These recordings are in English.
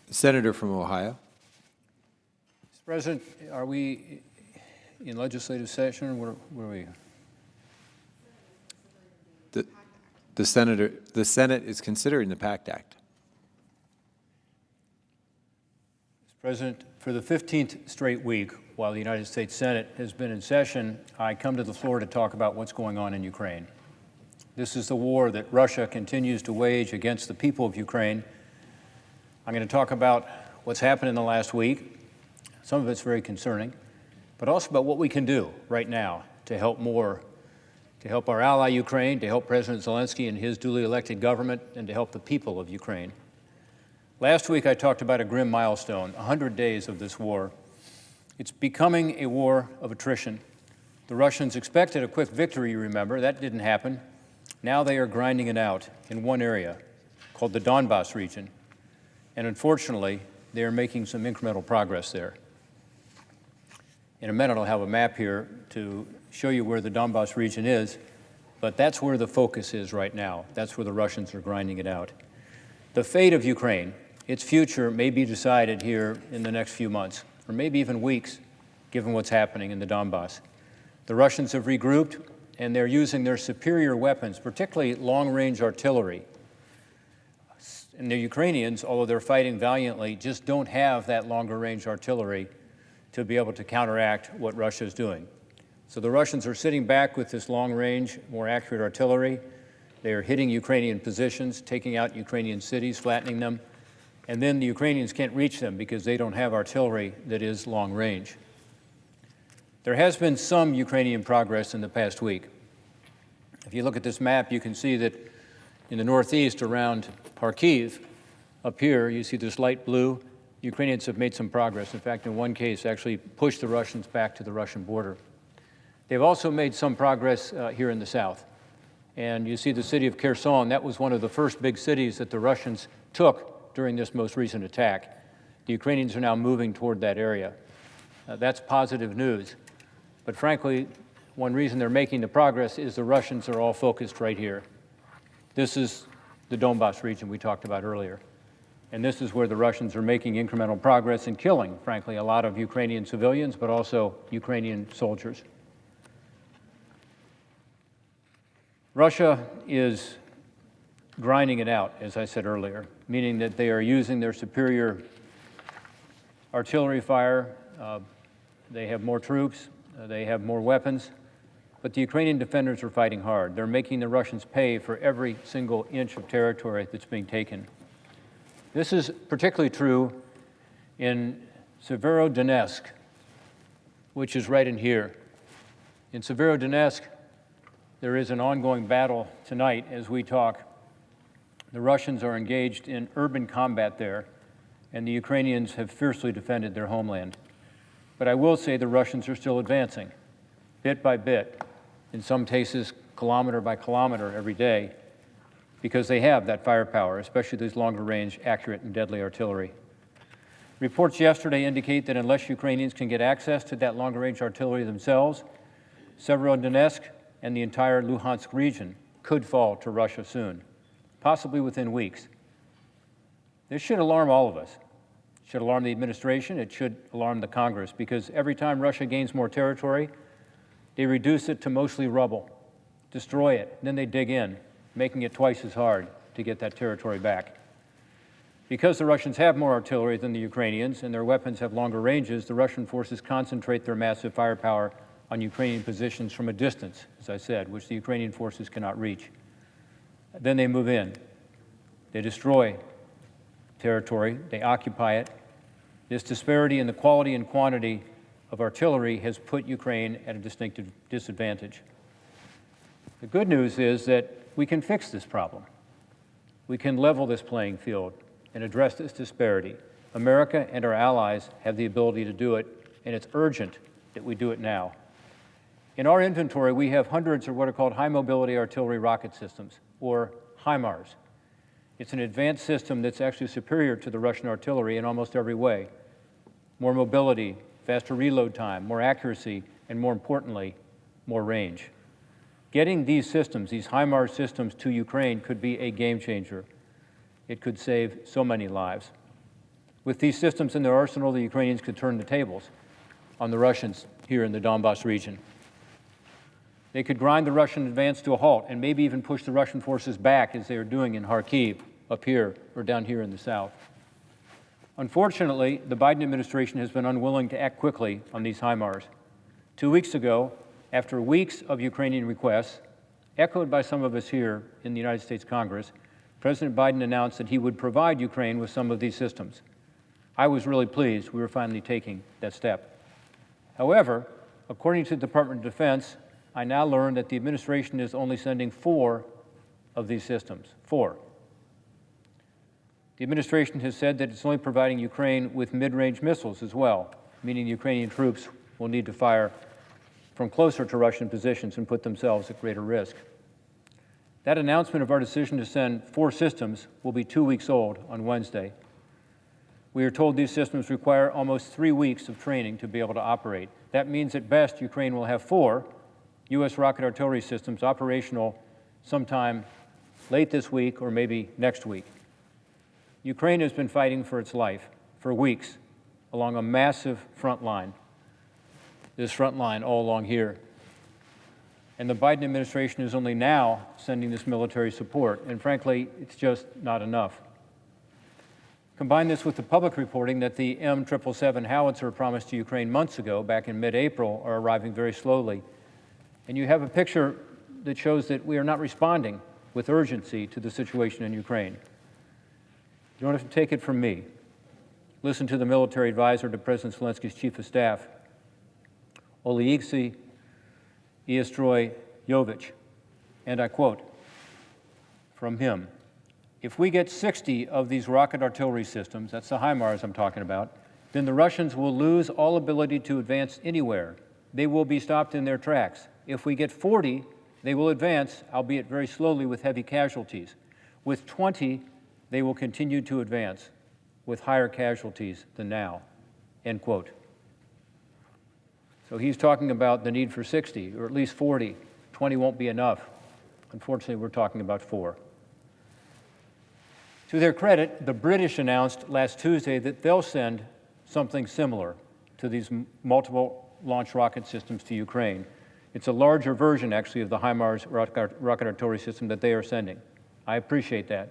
Senator from Ohio. Mr. President, are we in legislative session? Where are we? The Senate is considering the PACT Act. Mr. President, for the 15th straight week, while the United States Senate has been in session, I come to the floor to talk about what's going on in Ukraine. This is the war that Russia continues to wage against the people of Ukraine. I'm going to talk about what's happened in the last week. Some of it's very concerning, but also about what we can do right now to help our ally Ukraine, to help President Zelensky and his duly elected government, and to help the people of Ukraine. Last week I talked about a grim milestone, 100 days of this war. It's becoming a war of attrition. The Russians expected a quick victory, you remember. That didn't happen. Now they are grinding it out in one area called the Donbas region. And unfortunately, they are making some incremental progress there. In a minute, I'll have a map here to show you where the Donbas region is, but that's where the focus is right now. That's where the Russians are grinding it out. The fate of Ukraine, its future, may be decided here in the next few months, or maybe even weeks, given what's happening in the Donbas. The Russians have regrouped, and they're using their superior weapons, particularly long-range artillery. And the Ukrainians, although they're fighting valiantly, just don't have that longer-range artillery to be able to counteract what Russia is doing. So the Russians are sitting back with this long-range, more accurate artillery. They are hitting Ukrainian positions, taking out Ukrainian cities, flattening them, and then the Ukrainians can't reach them because they don't have artillery that is long-range. There has been some Ukrainian progress in the past week. If you look at this map, you can see that in the northeast around Kharkiv, up here, you see this light blue. Ukrainians have made some progress. In fact, in one case, actually pushed the Russians back to the Russian border. They've also made some progress here in the south. And you see the city of Kherson. That was one of the first big cities that the Russians took during this most recent attack. The Ukrainians are now moving toward that area. That's positive news. But frankly, one reason they're making the progress is the Russians are all focused right here. This is the Donbas region we talked about earlier. And this is where the Russians are making incremental progress and killing, frankly, a lot of Ukrainian civilians, but also Ukrainian soldiers. Russia is grinding it out, as I said earlier, meaning that they are using their superior artillery fire. They have more troops, they have more weapons, but the Ukrainian defenders are fighting hard. They're making the Russians pay for every single inch of territory that's being taken. This is particularly true in Severodonetsk, which is right in here. In Severodonetsk, there is an ongoing battle tonight as we talk. The Russians are engaged in urban combat there, and the Ukrainians have fiercely defended their homeland. But I will say the Russians are still advancing, bit by bit, in some cases kilometer by kilometer every day, because they have that firepower, especially these longer-range, accurate, and deadly artillery. Reports yesterday indicate that unless Ukrainians can get access to that longer-range artillery themselves, Severodonetsk and the entire Luhansk region could fall to Russia soon, possibly within weeks. This should alarm all of us. It should alarm the administration. It should alarm the Congress, because every time Russia gains more territory, they reduce it to mostly rubble, destroy it, then they dig in, making it twice as hard to get that territory back. Because the Russians have more artillery than the Ukrainians and their weapons have longer ranges, the Russian forces concentrate their massive firepower on Ukrainian positions from a distance, as I said, which the Ukrainian forces cannot reach. Then they move in. They destroy territory. They occupy it. This disparity in the quality and quantity of artillery has put Ukraine at a distinctive disadvantage. The good news is that we can fix this problem. We can level this playing field and address this disparity. America and our allies have the ability to do it, and it's urgent that we do it now. In our inventory, we have hundreds of what are called high-mobility artillery rocket systems, or HIMARS. It's an advanced system that's actually superior to the Russian artillery in almost every way. More mobility, faster reload time, more accuracy, and more importantly, more range. Getting these systems, these HIMARS systems, to Ukraine could be a game changer. It could save so many lives. With these systems in their arsenal, the Ukrainians could turn the tables on the Russians here in the Donbas region. They could grind the Russian advance to a halt and maybe even push the Russian forces back as they are doing in Kharkiv, up here or down here in the south. Unfortunately, the Biden administration has been unwilling to act quickly on these HIMARS. 2 weeks ago, after weeks of Ukrainian requests, echoed by some of us here in the United States Congress, President Biden announced that he would provide Ukraine with some of these systems. I was really pleased we were finally taking that step. However, according to the Department of Defense, I now learn that the administration is only sending 4 of these systems. 4. The administration has said that it's only providing Ukraine with mid-range missiles as well, meaning the Ukrainian troops will need to fire from closer to Russian positions and put themselves at greater risk. That announcement of our decision to send 4 systems will be 2 weeks old on Wednesday. We are told these systems require almost 3 weeks of training to be able to operate. That means at best Ukraine will have 4 U.S. rocket artillery systems operational sometime late this week or maybe next week. Ukraine has been fighting for its life for weeks along a massive front line, this front line all along here. And the Biden administration is only now sending this military support, and frankly, it's just not enough. Combine this with the public reporting that the M777 howitzer promised to Ukraine months ago, back in mid-April, are arriving very slowly. And you have a picture that shows that we are not responding with urgency to the situation in Ukraine. You don't have to take it from me. Listen to the military advisor to President Zelensky's chief of staff, Oleksiy Iostroyevich, and I quote from him, "If we get 60 of these rocket artillery systems, that's the HIMARS I'm talking about, then the Russians will lose all ability to advance anywhere. They will be stopped in their tracks. If we get 40, they will advance, albeit very slowly with heavy casualties. With 20, they will continue to advance with higher casualties than now," end quote. So he's talking about the need for 60, or at least 40. 20 won't be enough. Unfortunately, we're talking about 4. To their credit, the British announced last Tuesday that they'll send something similar to these multiple launch rocket systems to Ukraine. It's a larger version, actually, of the HIMARS rocket artillery system that they are sending. I appreciate that.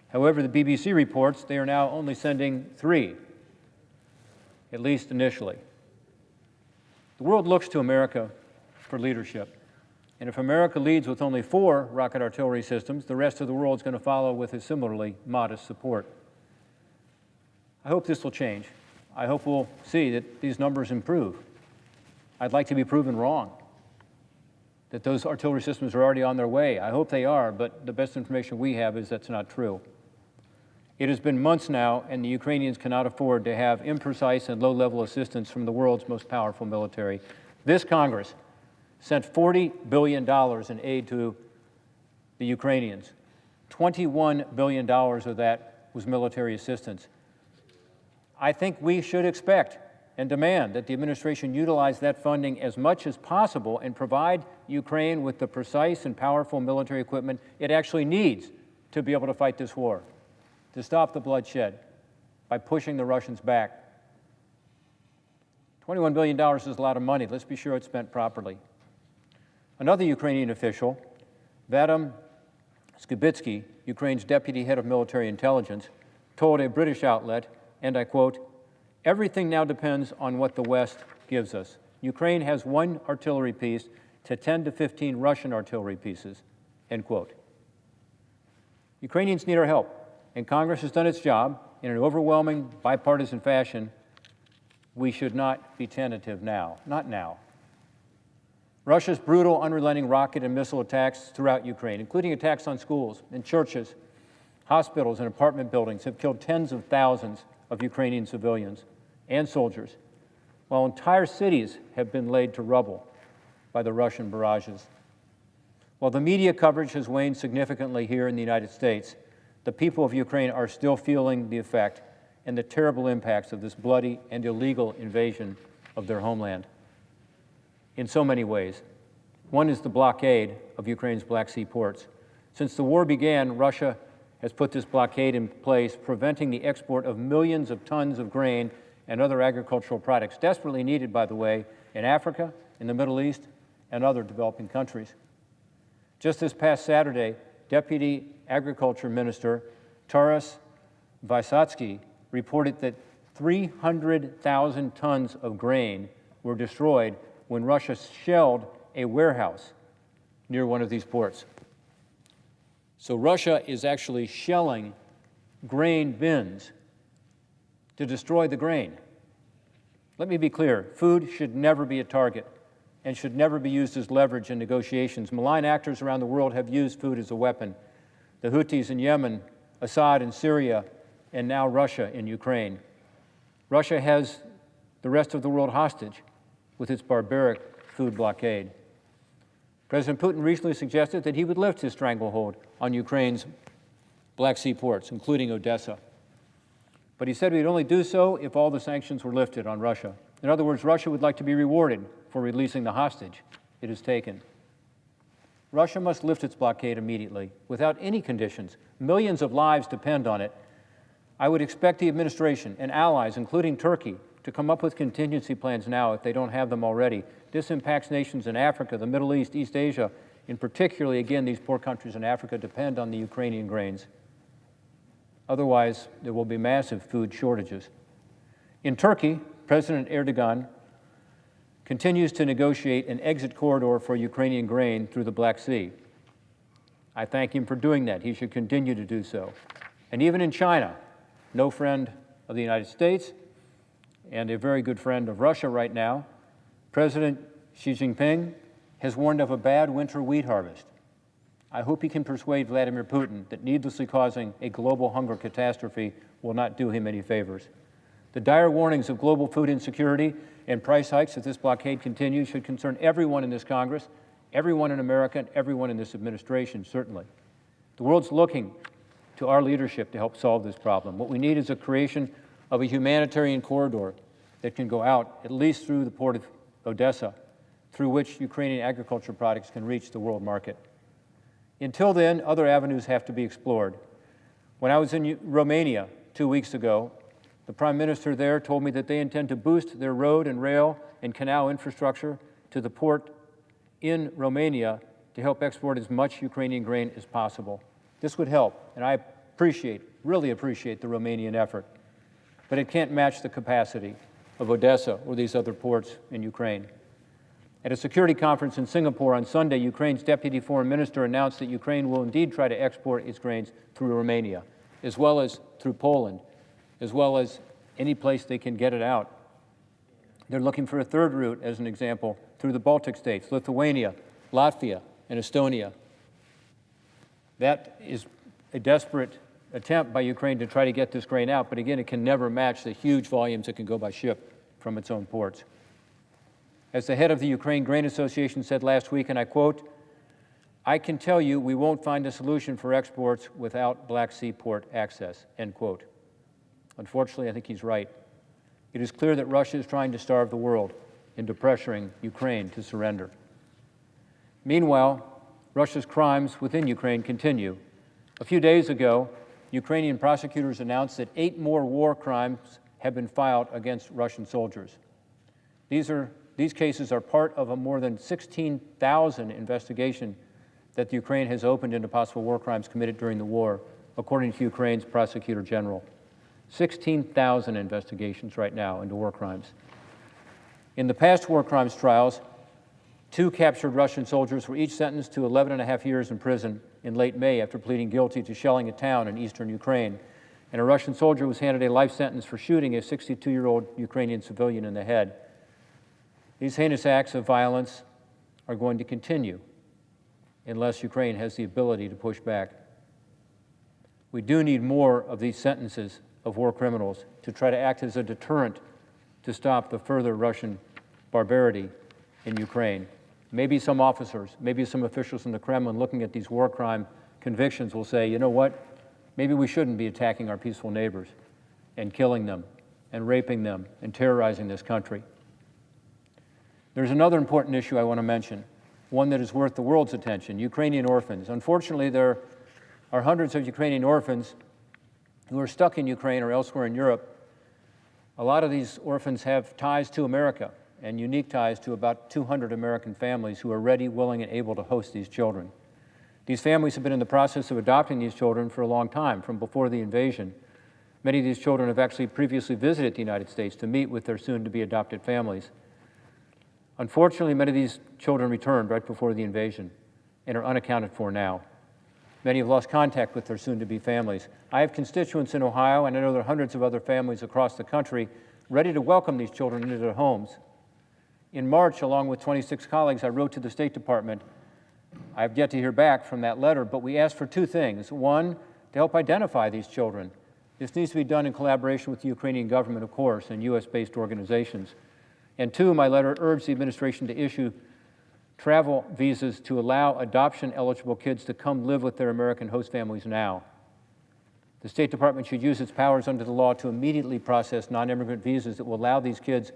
However, the BBC reports they are now only sending 3, at least initially. The world looks to America for leadership. And if America leads with only 4 rocket artillery systems, the rest of the world is going to follow with a similarly modest support. I hope this will change. I hope we'll see that these numbers improve. I'd like to be proven wrong, that those artillery systems are already on their way. I hope they are, but the best information we have is that's not true. It has been months now, and the Ukrainians cannot afford to have imprecise and low-level assistance from the world's most powerful military. This Congress sent $40 billion in aid to the Ukrainians. $21 billion of that was military assistance. I think we should expect and demand that the administration utilize that funding as much as possible and provide Ukraine with the precise and powerful military equipment it actually needs to be able to fight this war, to stop the bloodshed by pushing the Russians back. $21 billion is a lot of money. Let's be sure it's spent properly. Another Ukrainian official, Vadim Skibitsky, Ukraine's deputy head of military intelligence, told a British outlet, and I quote, "Everything now depends on what the West gives us. Ukraine has 1 artillery piece to 10 to 15 Russian artillery pieces," end quote. Ukrainians need our help, and Congress has done its job in an overwhelming bipartisan fashion. We should not be tentative now, not now. Russia's brutal, unrelenting rocket and missile attacks throughout Ukraine, including attacks on schools and churches, hospitals, and apartment buildings, have killed tens of thousands of Ukrainian civilians and soldiers, while entire cities have been laid to rubble by the Russian barrages. While the media coverage has waned significantly here in the United States, the people of Ukraine are still feeling the effect and the terrible impacts of this bloody and illegal invasion of their homeland in so many ways. One is the blockade of Ukraine's Black Sea ports. Since the war began, Russia has put this blockade in place, preventing the export of millions of tons of grain and other agricultural products, desperately needed, by the way, in Africa, in the Middle East, and other developing countries. Just this past Saturday, Deputy Agriculture Minister Taras Vysotsky reported that 300,000 tons of grain were destroyed when Russia shelled a warehouse near one of these ports. So Russia is actually shelling grain bins to destroy the grain. Let me be clear, food should never be a target and should never be used as leverage in negotiations. Malign actors around the world have used food as a weapon. The Houthis in Yemen, Assad in Syria, and now Russia in Ukraine. Russia has the rest of the world hostage with its barbaric food blockade. President Putin recently suggested that he would lift his stranglehold on Ukraine's Black Sea ports, including Odessa. But he said he'd only do so if all the sanctions were lifted on Russia. In other words, Russia would like to be rewarded for releasing the hostage it has taken. Russia must lift its blockade immediately, without any conditions. Millions of lives depend on it. I would expect the administration and allies, including Turkey, to come up with contingency plans now if they don't have them already. This impacts nations in Africa, the Middle East, East Asia, and particularly, again, these poor countries in Africa depend on the Ukrainian grains. Otherwise, there will be massive food shortages. In Turkey, President Erdogan continues to negotiate an exit corridor for Ukrainian grain through the Black Sea. I thank him for doing that. He should continue to do so. And even in China, no friend of the United States and a very good friend of Russia right now, President Xi Jinping has warned of a bad winter wheat harvest. I hope he can persuade Vladimir Putin that needlessly causing a global hunger catastrophe will not do him any favors. The dire warnings of global food insecurity and price hikes if this blockade continues should concern everyone in this Congress, everyone in America, and everyone in this administration, certainly. The world's looking to our leadership to help solve this problem. What we need is a creation of a humanitarian corridor that can go out at least through the port of Odessa, through which Ukrainian agriculture products can reach the world market. Until then, other avenues have to be explored. When I was in Romania 2 weeks ago, the Prime Minister there told me that they intend to boost their road and rail and canal infrastructure to the port in Romania to help export as much Ukrainian grain as possible. This would help, and I really appreciate the Romanian effort, but it can't match the capacity of Odessa or these other ports in Ukraine. At a security conference in Singapore on Sunday, Ukraine's deputy foreign minister announced that Ukraine will indeed try to export its grains through Romania, as well as through Poland, as well as any place they can get it out. They're looking for a third route, as an example, through the Baltic states, Lithuania, Latvia, and Estonia. That is a desperate attempt by Ukraine to try to get this grain out, but again, it can never match the huge volumes that can go by ship from its own ports. As the head of the Ukraine Grain Association said last week, and I quote, "I can tell you we won't find a solution for exports without Black Sea port access," end quote. Unfortunately, I think he's right. It is clear that Russia is trying to starve the world into pressuring Ukraine to surrender. Meanwhile, Russia's crimes within Ukraine continue. A few days ago, Ukrainian prosecutors announced that 8 more war crimes have been filed against Russian soldiers. These cases are part of a more than 16,000 investigation that the Ukraine has opened into possible war crimes committed during the war, according to Ukraine's prosecutor general. 16,000 investigations right now into war crimes. In the past war crimes trials, 2 captured Russian soldiers were each sentenced to 11.5 years in prison in late May after pleading guilty to shelling a town in eastern Ukraine. And a Russian soldier was handed a life sentence for shooting a 62-year-old Ukrainian civilian in the head. These heinous acts of violence are going to continue unless Ukraine has the ability to push back. We do need more of these sentences of war criminals to try to act as a deterrent to stop the further Russian barbarity in Ukraine. Maybe some officers, maybe some officials in the Kremlin looking at these war crime convictions will say, you know what, maybe we shouldn't be attacking our peaceful neighbors and killing them and raping them and terrorizing this country. There's another important issue I want to mention, one that is worth the world's attention, Ukrainian orphans. Unfortunately, there are hundreds of Ukrainian orphans who are stuck in Ukraine or elsewhere in Europe. A lot of these orphans have ties to America and unique ties to about 200 American families who are ready, willing, and able to host these children. These families have been in the process of adopting these children for a long time, from before the invasion. Many of these children have actually previously visited the United States to meet with their soon-to-be adopted families. Unfortunately, many of these children returned right before the invasion and are unaccounted for now. Many have lost contact with their soon-to-be families. I have constituents in Ohio, and I know there are hundreds of other families across the country ready to welcome these children into their homes. In March, along with 26 colleagues, I wrote to the State Department. I have yet to hear back from that letter, but we asked for two things. One, to help identify these children. This needs to be done in collaboration with the Ukrainian government, of course, and U.S.-based organizations. And two, my letter urged the administration to issue travel visas to allow adoption-eligible kids to come live with their American host families now. The State Department should use its powers under the law to immediately process non-immigrant visas that will allow these kids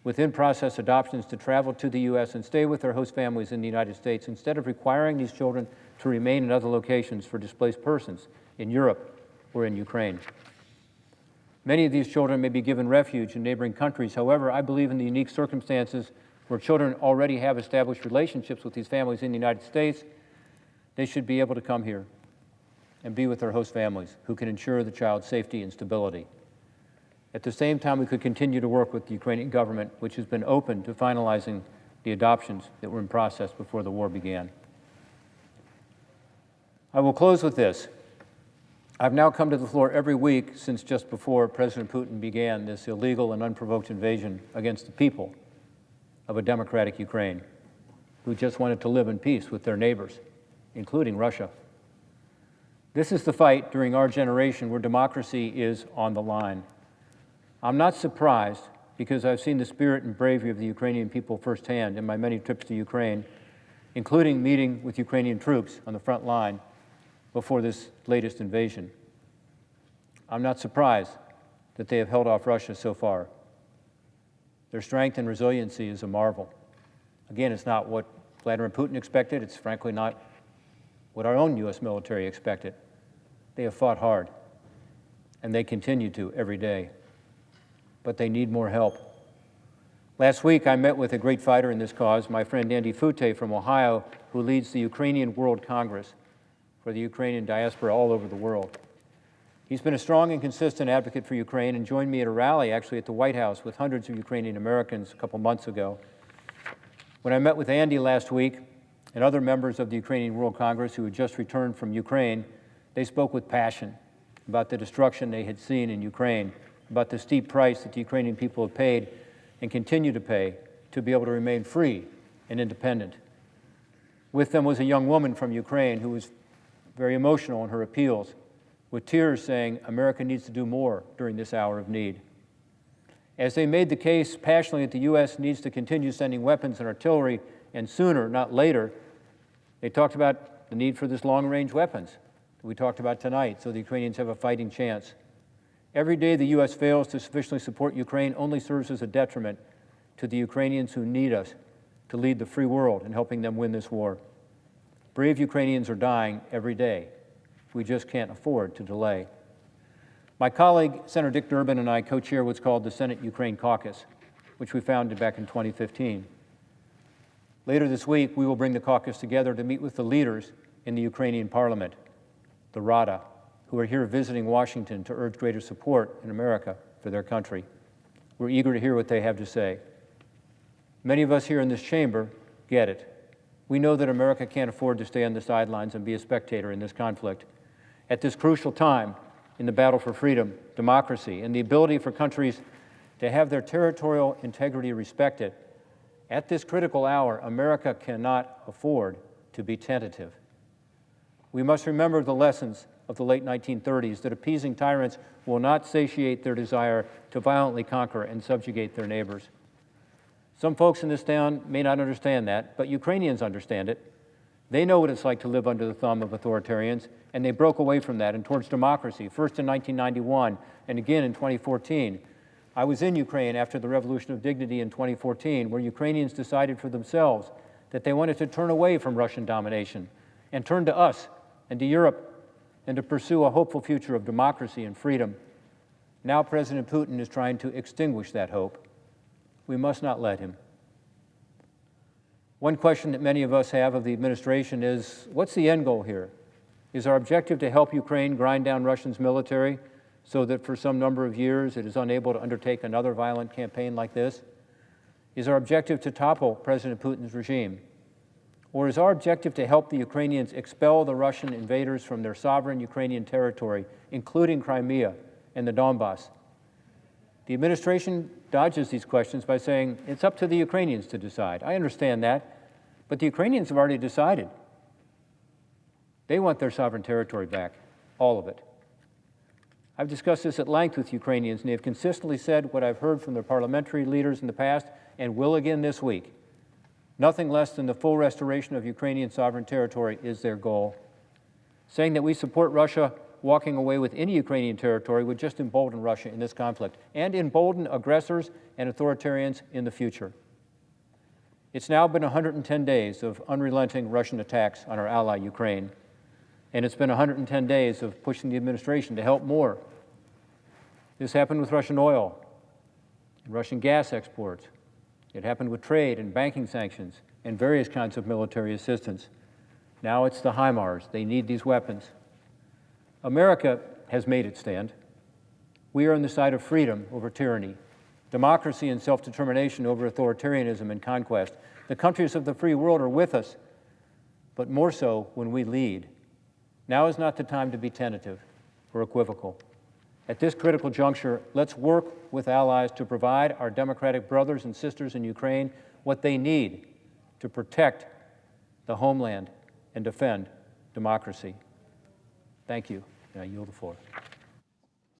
with in-process adoptions to travel to the U.S. and stay with their host families in the United States, instead of requiring these children to remain in other locations for displaced persons in Europe or in Ukraine. Many of these children may be given refuge in neighboring countries. However, I believe in the unique circumstances where children already have established relationships with these families in the United States, they should be able to come here and be with their host families who can ensure the child's safety and stability. At the same time, we could continue to work with the Ukrainian government, which has been open to finalizing the adoptions that were in process before the war began. I will close with this. I've now come to the floor every week since just before President Putin began this illegal and unprovoked invasion against the people of a democratic Ukraine who just wanted to live in peace with their neighbors, including Russia. This is the fight during our generation where democracy is on the line. I'm not surprised, because I've seen the spirit and bravery of the Ukrainian people firsthand in my many trips to Ukraine, including meeting with Ukrainian troops on the front line before this latest invasion. I'm not surprised that they have held off Russia so far. Their strength and resiliency is a marvel. Again, it's not what Vladimir Putin expected. It's frankly not what our own U.S. military expected. They have fought hard, and they continue to every day. But they need more help. Last week, I met with a great fighter in this cause, my friend Andy Fute from Ohio, who leads the Ukrainian World Congress for the Ukrainian diaspora all over the world. He's been a strong and consistent advocate for Ukraine and joined me at a rally actually at the White House with hundreds of Ukrainian Americans a couple months ago. When I met with Andy last week and other members of the Ukrainian World Congress who had just returned from Ukraine, they spoke with passion about the destruction they had seen in Ukraine, about the steep price that the Ukrainian people have paid and continue to pay to be able to remain free and independent. With them was a young woman from Ukraine who was very emotional in her appeals, with tears saying America needs to do more during this hour of need. As they made the case passionately that the U.S. needs to continue sending weapons and artillery, and sooner, not later, they talked about the need for this long-range weapons that we talked about tonight, so the Ukrainians have a fighting chance. Every day the U.S. fails to sufficiently support Ukraine only serves as a detriment to the Ukrainians who need us to lead the free world in helping them win this war. Brave Ukrainians are dying every day. We just can't afford to delay. My colleague, Senator Dick Durbin, and I co-chair what's called the Senate Ukraine Caucus, which we founded back in 2015. Later this week, we will bring the caucus together to meet with the leaders in the Ukrainian parliament, the Rada, who are here visiting Washington to urge greater support in America for their country. We're eager to hear what they have to say. Many of us here in this chamber get it. We know that America can't afford to stay on the sidelines and be a spectator in this conflict. At this crucial time in the battle for freedom, democracy, and the ability for countries to have their territorial integrity respected, at this critical hour, America cannot afford to be tentative. We must remember the lessons of the late 1930s, that appeasing tyrants will not satiate their desire to violently conquer and subjugate their neighbors. Some folks in this town may not understand that, but Ukrainians understand it. They know what it's like to live under the thumb of authoritarians, and they broke away from that and towards democracy, first in 1991 and again in 2014. I was in Ukraine after the Revolution of Dignity in 2014, where Ukrainians decided for themselves that they wanted to turn away from Russian domination and turn to us and to Europe and to pursue a hopeful future of democracy and freedom. Now President Putin is trying to extinguish that hope. We must not let him. One question that many of us have of the administration is, what's the end goal here? Is our objective to help Ukraine grind down Russia's military so that for some number of years it is unable to undertake another violent campaign like this? Is our objective to topple President Putin's regime? Or is our objective to help the Ukrainians expel the Russian invaders from their sovereign Ukrainian territory, including Crimea and the Donbass? The administration dodges these questions by saying it's up to the Ukrainians to decide. I understand that, but the Ukrainians have already decided. They want their sovereign territory back, all of it. I've discussed this at length with Ukrainians, and they have consistently said what I've heard from their parliamentary leaders in the past and will again this week. Nothing less than the full restoration of Ukrainian sovereign territory is their goal. Saying that we support Russia walking away with any Ukrainian territory would just embolden Russia in this conflict and embolden aggressors and authoritarians in the future. It's now been 110 days of unrelenting Russian attacks on our ally, Ukraine, and it's been 110 days of pushing the administration to help more. This happened with Russian oil and Russian gas exports. It happened with trade and banking sanctions and various kinds of military assistance. Now it's the HIMARS. They need these weapons. America has made its stand. We are on the side of freedom over tyranny, democracy and self-determination over authoritarianism and conquest. The countries of the free world are with us, but more so when we lead. Now is not the time to be tentative or equivocal. At this critical juncture, let's work with allies to provide our democratic brothers and sisters in Ukraine what they need to protect the homeland and defend democracy. Thank you, and I yield the floor.